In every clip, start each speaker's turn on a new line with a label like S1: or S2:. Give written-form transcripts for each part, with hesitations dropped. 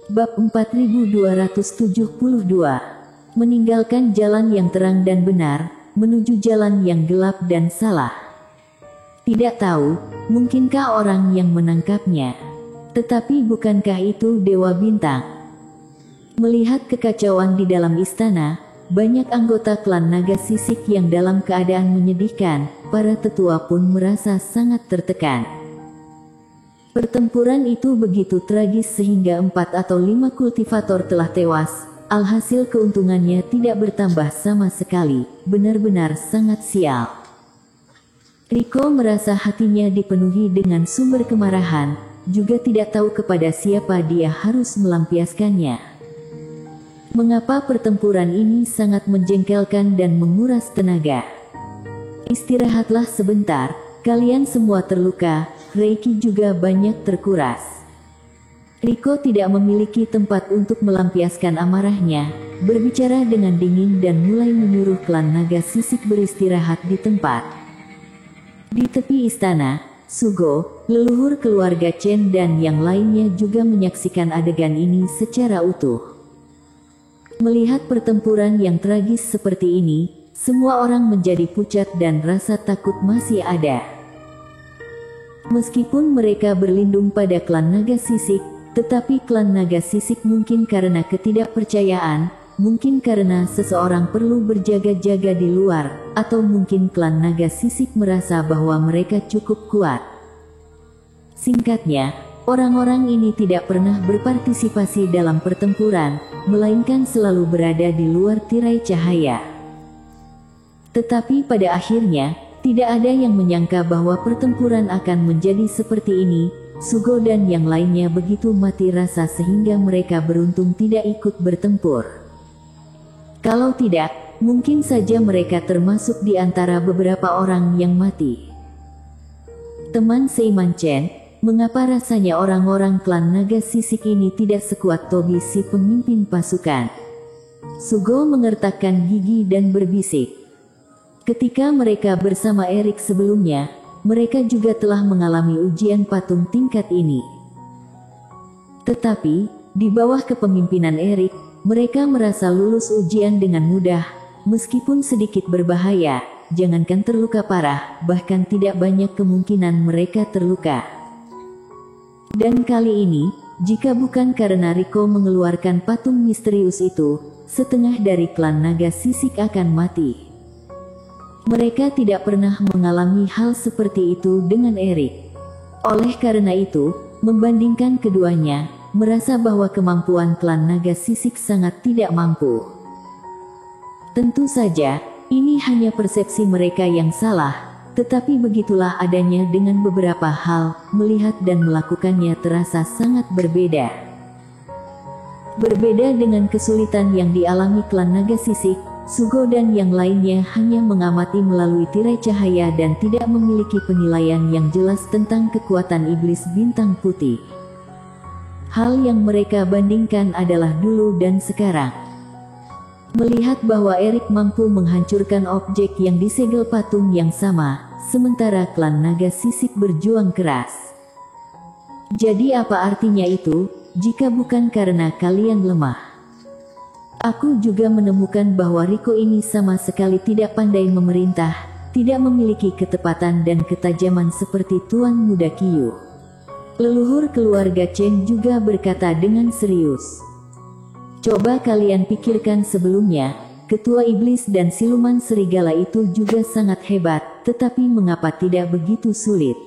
S1: Bab 4272. Meninggalkan jalan yang terang dan benar, menuju jalan yang gelap dan salah. Tidak tahu, mungkinkah orang yang menangkapnya? Tetapi bukankah itu Dewa Bintang? Melihat kekacauan di dalam istana, banyak anggota klan Naga Sisik yang dalam keadaan menyedihkan, para tetua pun merasa sangat tertekan. Pertempuran itu begitu tragis sehingga 4 atau 5 kultivator telah tewas, alhasil keuntungannya tidak bertambah sama sekali, benar-benar sangat sial. Riko merasa hatinya dipenuhi dengan sumber kemarahan, juga tidak tahu kepada siapa dia harus melampiaskannya. Mengapa pertempuran ini sangat menjengkelkan dan menguras tenaga? Istirahatlah sebentar, kalian semua terluka, Reiki juga banyak terkuras. Riko tidak memiliki tempat untuk melampiaskan amarahnya, berbicara dengan dingin dan mulai menyuruh klan Naga Sisik beristirahat di tempat. Di tepi istana, Sugo, leluhur keluarga Chen dan yang lainnya juga menyaksikan adegan ini secara utuh. Melihat pertempuran yang tragis seperti ini, semua orang menjadi pucat dan rasa takut masih ada. Meskipun mereka berlindung pada klan Naga Sisik, tetapi klan Naga Sisik mungkin karena ketidakpercayaan, mungkin karena seseorang perlu berjaga-jaga di luar, atau mungkin klan Naga Sisik merasa bahwa mereka cukup kuat. Singkatnya, orang-orang ini tidak pernah berpartisipasi dalam pertempuran, melainkan selalu berada di luar tirai cahaya. Tetapi pada akhirnya, tidak ada yang menyangka bahwa pertempuran akan menjadi seperti ini. Sugo dan yang lainnya begitu mati rasa sehingga mereka beruntung tidak ikut bertempur. Kalau tidak, mungkin saja mereka termasuk di antara beberapa orang yang mati. Teman seiman Chen, mengapa rasanya orang-orang klan Naga Sisik ini tidak sekuat Tobi si pemimpin pasukan? Sugo mengertakkan gigi dan berbisik. Ketika mereka bersama Erik sebelumnya, mereka juga telah mengalami ujian patung tingkat ini. Tetapi, di bawah kepemimpinan Erik, mereka merasa lulus ujian dengan mudah, meskipun sedikit berbahaya, jangankan terluka parah, bahkan tidak banyak kemungkinan mereka terluka. Dan kali ini, jika bukan karena Riko mengeluarkan patung misterius itu, setengah dari klan Naga Sisik akan mati. Mereka tidak pernah mengalami hal seperti itu dengan Erik. Oleh karena itu, membandingkan keduanya, merasa bahwa kemampuan klan Naga Sisik sangat tidak mampu. Tentu saja, ini hanya persepsi mereka yang salah, tetapi begitulah adanya dengan beberapa hal, melihat dan melakukannya terasa sangat berbeda. Berbeda dengan kesulitan yang dialami klan Naga Sisik, Sugo dan yang lainnya hanya mengamati melalui tirai cahaya dan tidak memiliki penilaian yang jelas tentang kekuatan iblis bintang putih. Hal yang mereka bandingkan adalah dulu dan sekarang. Melihat bahwa Erik mampu menghancurkan objek yang disegel patung yang sama, sementara klan Naga Sisik berjuang keras. Jadi apa artinya itu, jika bukan karena kalian lemah? Aku juga menemukan bahwa Riko ini sama sekali tidak pandai memerintah, tidak memiliki ketepatan dan ketajaman seperti Tuan Muda Qiu. Leluhur keluarga Chen juga berkata dengan serius. Coba kalian pikirkan sebelumnya, Ketua Iblis dan Siluman Serigala itu juga sangat hebat, tetapi mengapa tidak begitu sulit?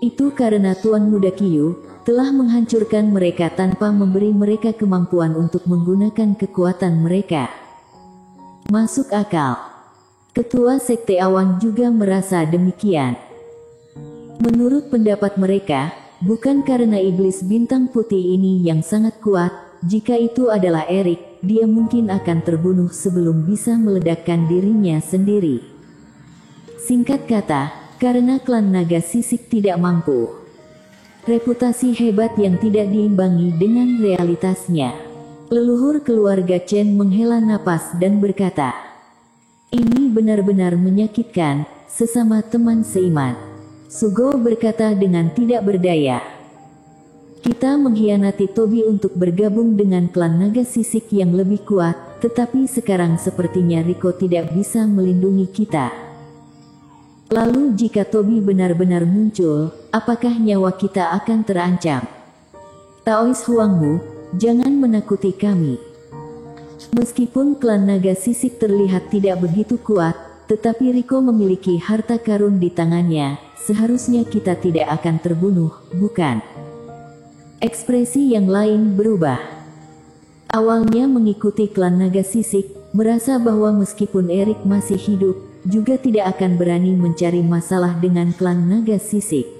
S1: Itu karena Tuan Muda Qiu telah menghancurkan mereka tanpa memberi mereka kemampuan untuk menggunakan kekuatan mereka. Masuk akal. Ketua Sekte Awan juga merasa demikian. Menurut pendapat mereka, bukan karena iblis bintang putih ini yang sangat kuat, jika itu adalah Erik, dia mungkin akan terbunuh sebelum bisa meledakkan dirinya sendiri. Singkat kata, karena klan Naga Sisik tidak mampu. Reputasi hebat yang tidak diimbangi dengan realitasnya. Leluhur keluarga Chen menghela napas dan berkata, "Ini benar-benar menyakitkan, sesama teman seiman." Sugo berkata dengan tidak berdaya. Kita mengkhianati Tobi untuk bergabung dengan klan naga sisik yang lebih kuat, tetapi sekarang sepertinya Riko tidak bisa melindungi kita. Lalu jika Tobi benar-benar muncul, apakah nyawa kita akan terancam? Taois Huangmu, jangan menakuti kami. Meskipun klan naga sisik terlihat tidak begitu kuat, tetapi Riko memiliki harta karun di tangannya, seharusnya kita tidak akan terbunuh, bukan? Ekspresi yang lain berubah. Awalnya mengikuti klan naga sisik, merasa bahwa meskipun Erik masih hidup, juga tidak akan berani mencari masalah dengan klan naga sisik.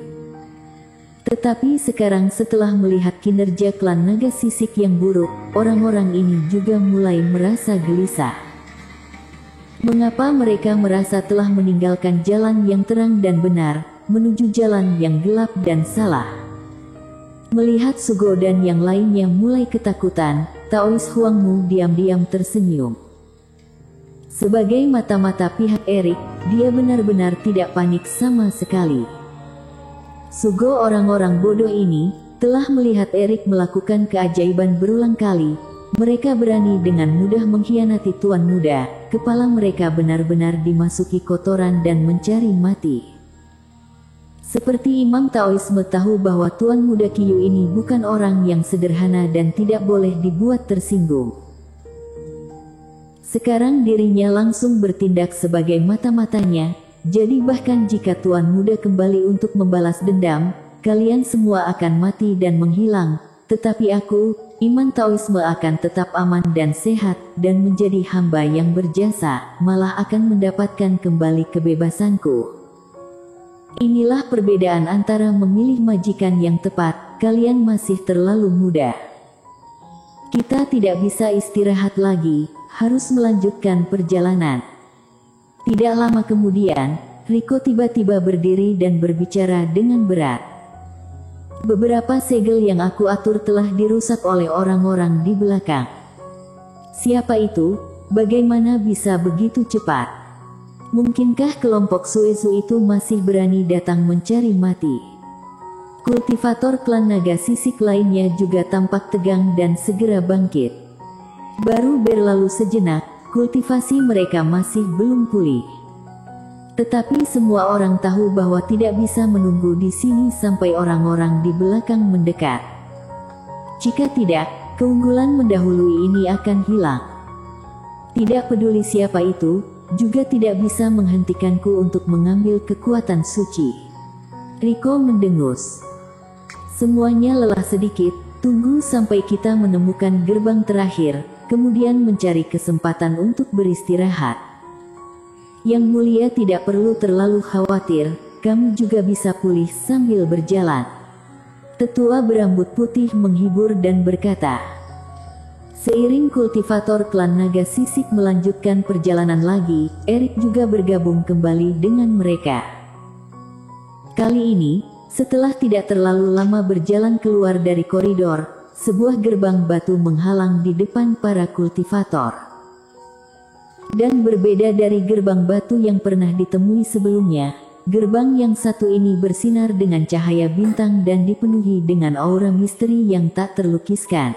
S1: Tetapi sekarang setelah melihat kinerja klan naga sisik yang buruk, orang-orang ini juga mulai merasa gelisah. Mengapa mereka merasa telah meninggalkan jalan yang terang dan benar, menuju jalan yang gelap dan salah? Melihat Sugo dan yang lainnya mulai ketakutan, Taois Huangmu diam-diam tersenyum. Sebagai mata-mata pihak Erik, dia benar-benar tidak panik sama sekali. Sugo orang-orang bodoh ini telah melihat Erik melakukan keajaiban berulang kali. Mereka berani dengan mudah mengkhianati Tuan Muda. Kepala mereka benar-benar dimasuki kotoran dan mencari mati. Seperti Imam Taoisme tahu bahwa Tuan Muda Qiyu ini bukan orang yang sederhana dan tidak boleh dibuat tersinggung. Sekarang dirinya langsung bertindak sebagai mata-matanya, jadi bahkan jika Tuan Muda kembali untuk membalas dendam, kalian semua akan mati dan menghilang, tetapi aku, Imam Taoisme akan tetap aman dan sehat, dan menjadi hamba yang berjasa, malah akan mendapatkan kembali kebebasanku. Inilah perbedaan antara memilih majikan yang tepat, kalian masih terlalu muda. Kita tidak bisa istirahat lagi, harus melanjutkan perjalanan. Tidak lama kemudian, Riko tiba-tiba berdiri dan berbicara dengan berat. Beberapa segel yang aku atur telah dirusak oleh orang-orang di belakang. Siapa itu? Bagaimana bisa begitu cepat? Mungkinkah kelompok Suezu itu masih berani datang mencari mati? Kultivator klan naga sisik lainnya juga tampak tegang dan segera bangkit. Baru berlalu sejenak, kultivasi mereka masih belum pulih. Tetapi semua orang tahu bahwa tidak bisa menunggu di sini sampai orang-orang di belakang mendekat. Jika tidak, keunggulan mendahului ini akan hilang. Tidak peduli siapa itu, juga tidak bisa menghentikanku untuk mengambil kekuatan suci. Riko mendengus. Semuanya lelah sedikit, tunggu sampai kita menemukan gerbang terakhir, kemudian mencari kesempatan untuk beristirahat. Yang mulia tidak perlu terlalu khawatir, kamu juga bisa pulih sambil berjalan. Tetua berambut putih menghibur dan berkata. Seiring kultivator klan naga sisik melanjutkan perjalanan lagi, Erik juga bergabung kembali dengan mereka. Kali ini, setelah tidak terlalu lama berjalan keluar dari koridor, sebuah gerbang batu menghalang di depan para kultivator. Dan berbeda dari gerbang batu yang pernah ditemui sebelumnya, gerbang yang satu ini bersinar dengan cahaya bintang dan dipenuhi dengan aura misteri yang tak terlukiskan.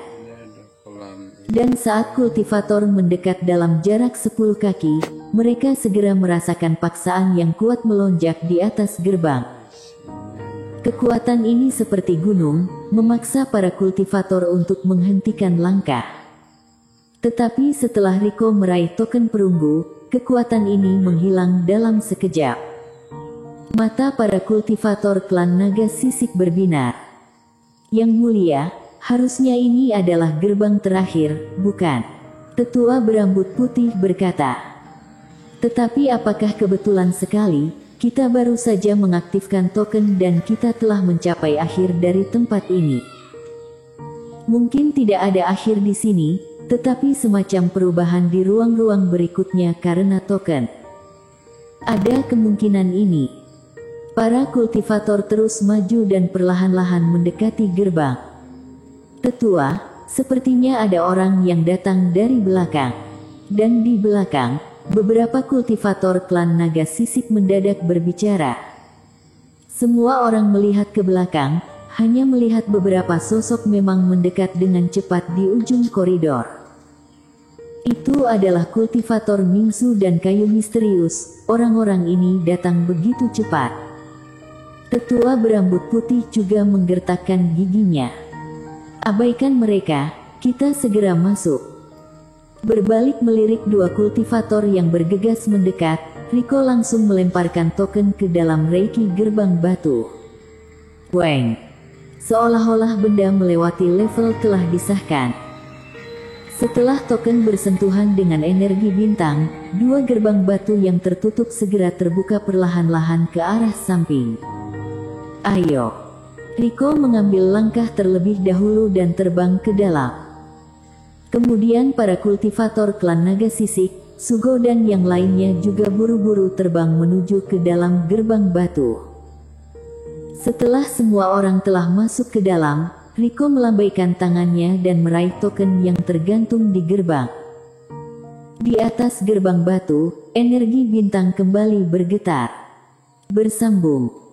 S1: Dan saat kultivator mendekat dalam jarak 10 kaki, mereka segera merasakan paksaan yang kuat melonjak di atas gerbang. Kekuatan ini seperti gunung, memaksa para kultivator untuk menghentikan langkah. Tetapi setelah Riko meraih token perunggu, kekuatan ini menghilang dalam sekejap. Mata para kultivator klan naga sisik berbinar. Yang mulia, harusnya ini adalah gerbang terakhir, bukan? Tetua berambut putih berkata. Tetapi apakah kebetulan sekali, kita baru saja mengaktifkan token dan kita telah mencapai akhir dari tempat ini. Mungkin tidak ada akhir di sini, tetapi semacam perubahan di ruang-ruang berikutnya karena token. Ada kemungkinan ini. Para kultivator terus maju dan perlahan-lahan mendekati gerbang. Tetua, sepertinya ada orang yang datang dari belakang. Dan di belakang, beberapa kultivator klan naga sisik mendadak berbicara. Semua orang melihat ke belakang, hanya melihat beberapa sosok memang mendekat dengan cepat di ujung koridor. Itu adalah kultivator Mingsu dan kayu misterius. Orang-orang ini datang begitu cepat. Tetua berambut putih juga menggertakkan giginya. Abaikan mereka, kita segera masuk. Berbalik melirik dua kultivator yang bergegas mendekat, Riko langsung melemparkan token ke dalam reiki gerbang batu. Weng! Seolah-olah benda melewati level telah disahkan. Setelah token bersentuhan dengan energi bintang, dua gerbang batu yang tertutup segera terbuka perlahan-lahan ke arah samping. Ayo! Riko mengambil langkah terlebih dahulu dan terbang ke dalam. Kemudian para kultivator klan naga sisik, Sugo dan yang lainnya juga buru-buru terbang menuju ke dalam gerbang batu. Setelah semua orang telah masuk ke dalam, Riko melambaikan tangannya dan meraih token yang tergantung di gerbang. Di atas gerbang batu, energi bintang kembali bergetar. Bersambung.